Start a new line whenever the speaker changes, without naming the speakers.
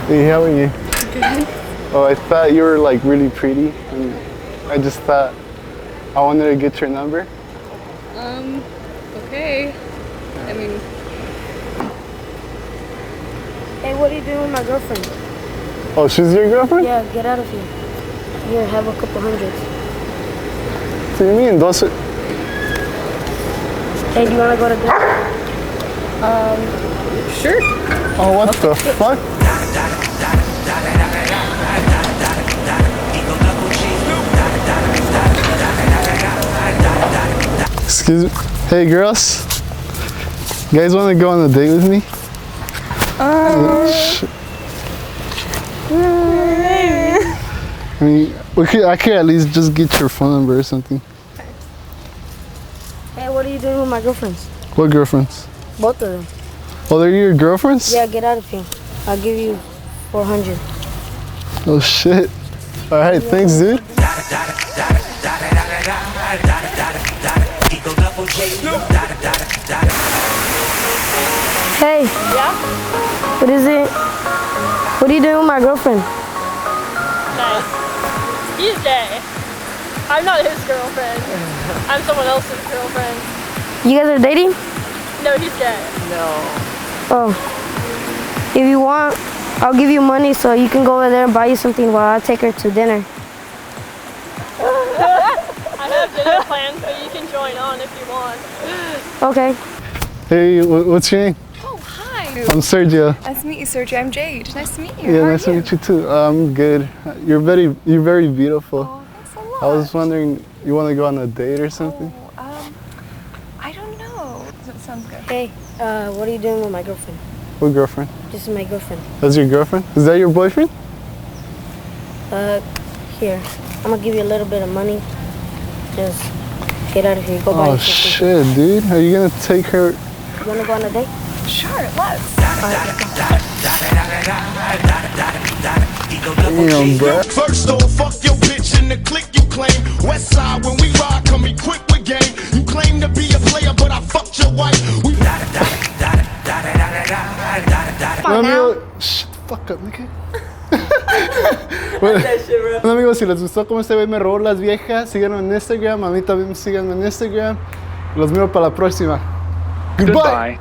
Hey, how are you?
Good.
Oh, I thought you were like really pretty, and I just thought I wanted to get your number.
Okay. I mean...
Hey, what are you doing with my girlfriend?
Oh, she's your girlfriend?
Yeah, get out of here. Here, have a couple hundreds.
What do you mean? Those are...
Hey, do you want to go to dinner?
Sure.
Oh, what the fuck? Excuse me. Hey, girls. You guys want to go on a date with me? I mean, I could at least just get your phone number or something.
Hey, what are you doing with my girlfriends?
What girlfriends?
Both of them.
Oh, they're your girlfriends?
Yeah, get out of here. I'll give you 400.
Oh shit. Alright, thanks, dude.
Hey.
Yeah?
What is it? What are you doing with my girlfriend?
Nice. He's gay. I'm not his girlfriend. I'm someone else's girlfriend.
You guys are dating?
No, he's gay.
Oh. If you want, I'll give you money so you can go over there and buy you something while I take her to dinner.
I have dinner plans, but you can join on if you want.
Okay.
Hey, what's your name?
Oh, hi.
I'm Sergio.
Nice to meet you, Sergio. I'm Jade. Nice to meet you.
Yeah,
How
nice
are
to meet you too. I'm good. You're very beautiful.
Oh, thanks a lot.
I was wondering, you want to go on a date or something?
Oh, I don't know. That sounds good.
Hey, what are you doing with my girlfriend?
What girlfriend?
This is my girlfriend.
That's your girlfriend? Is that your boyfriend?
Here. I'm gonna give you a little bit of money. Just get out of here. Go buy
Oh
you something.
shit, dude. Are you gonna take her?
You wanna go on a date?
Sure, let's.
Damn, bro.
First off, fuck your bitch in the clique you claim. West side, when we ride, come equipped with game. You claim to be a player, but I fucked your wife. We
Let me go. Shut the fuck up, nigga. Bueno, amigos, si les gustó como este güey me robó las viejas, síganme en Instagram. A mí también síganme en Instagram. Los miro para la próxima. Goodbye.